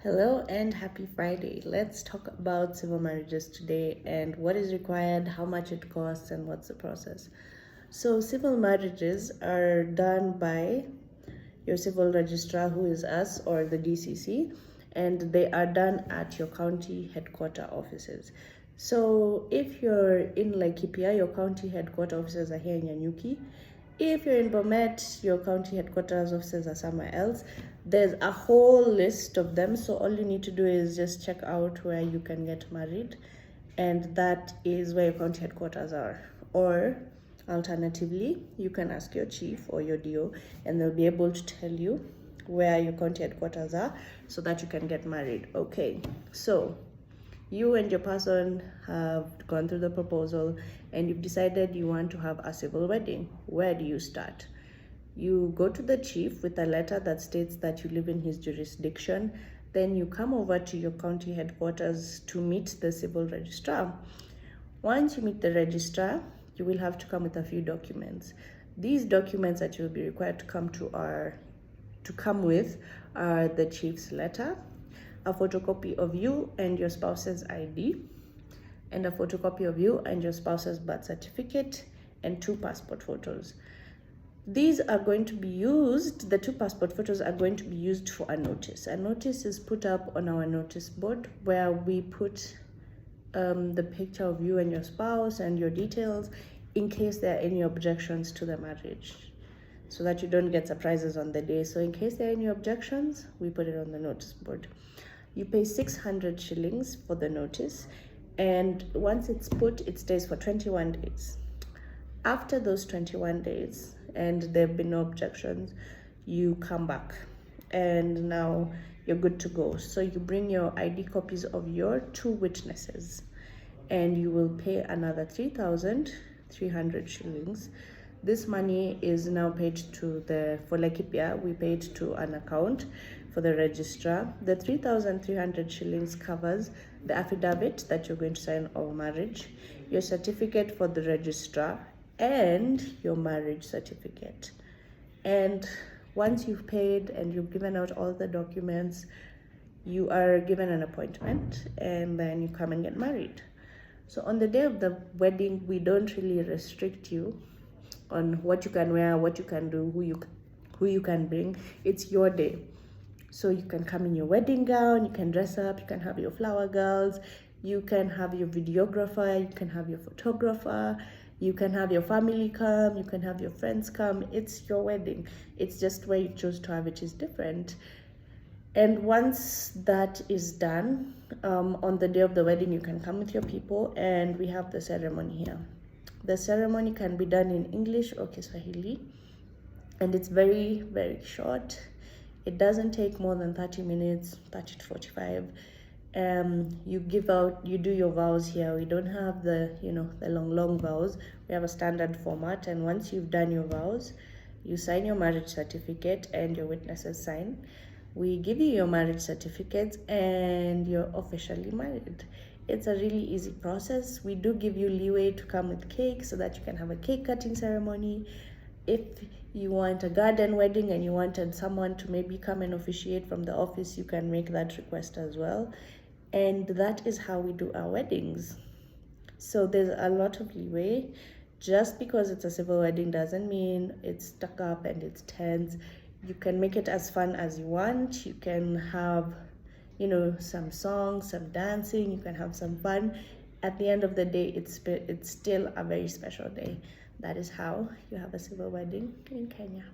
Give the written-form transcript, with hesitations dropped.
Hello and happy Friday. Let's talk about civil marriages today and what is required, how much it costs, and what's the process. So, civil marriages are done by your civil registrar, who is us, or the DCC, and they are done at your county headquarter offices. So, if you're in Laikipia, your county headquarter offices are here in Nyanyuki. If you're in Bomet, your county headquarters offices are somewhere else. There's a whole list of them, so all you need to do is just check out where you can get married, and that is where your county headquarters are. Or alternatively, you can ask your chief or your DO, and they'll be able to tell you where your county headquarters are so that you can get married. Okay, so you and your person have gone through the proposal and you've decided you want to have a civil wedding. Where do you start? You go to the chief with a letter that states that you live in his jurisdiction. Then you come over to your county headquarters to meet the civil registrar. Once you meet the registrar, you will have to come with a few documents. These documents that you'll be required to come with are the chief's letter, a photocopy of you and your spouse's ID, and a photocopy of you and your spouse's birth certificate, and 2 passport photos. These are going to be used, the 2 passport photos are going to be used for a notice. A notice is put up on our notice board where we put the picture of you and your spouse and your details in case there are any objections to the marriage, so that you don't get surprises on the day. So in case there are any objections, we put it on the notice board. You pay 600 shillings for the notice, and once it's put, it stays for 21 days. After those 21 days, and there have been no objections, you come back, and now you're good to go. So you bring your ID copies of your 2 witnesses, and you will pay another 3,300 shillings. This money is now paid to for Laikipia, we paid to an account for the registrar. The 3,300 shillings covers the affidavit that you're going to sign of marriage, your certificate for the registrar, and your marriage certificate. And once you've paid and you've given out all the documents, you are given an appointment, and then you come and get married. So on the day of the wedding, we don't really restrict you on what you can wear, what you can do, who you can bring. It's your day. So you can come in your wedding gown, you can dress up, you can have your flower girls, you can have your videographer, you can have your photographer, you can have your family come, you can have your friends come. It's your wedding. It's just where you choose to have it is different. And once that is done, on the day of the wedding, you can come with your people, and we have the ceremony here. The ceremony can be done in English or Kiswahili, and it's very, very short. It doesn't take more than 30 minutes, 30 to 45. You do your vows here. We don't have the long vows. We have a standard format, and once you've done your vows, you sign your marriage certificate and your witnesses sign. We give you your marriage certificates and you're officially married. It's a really easy process. We do give you leeway to come with cake so that you can have a cake cutting ceremony. If you want a garden wedding and you wanted someone to maybe come and officiate from the office, you can make that request as well. And that is how we do our weddings. So there's a lot of leeway. Just because it's a civil wedding doesn't mean it's stuck up and it's tense. You can make it as fun as you want. You can have some songs, some dancing, you can have some fun. At the end of the day, it's still a very special day. That is how you have a civil wedding in Kenya.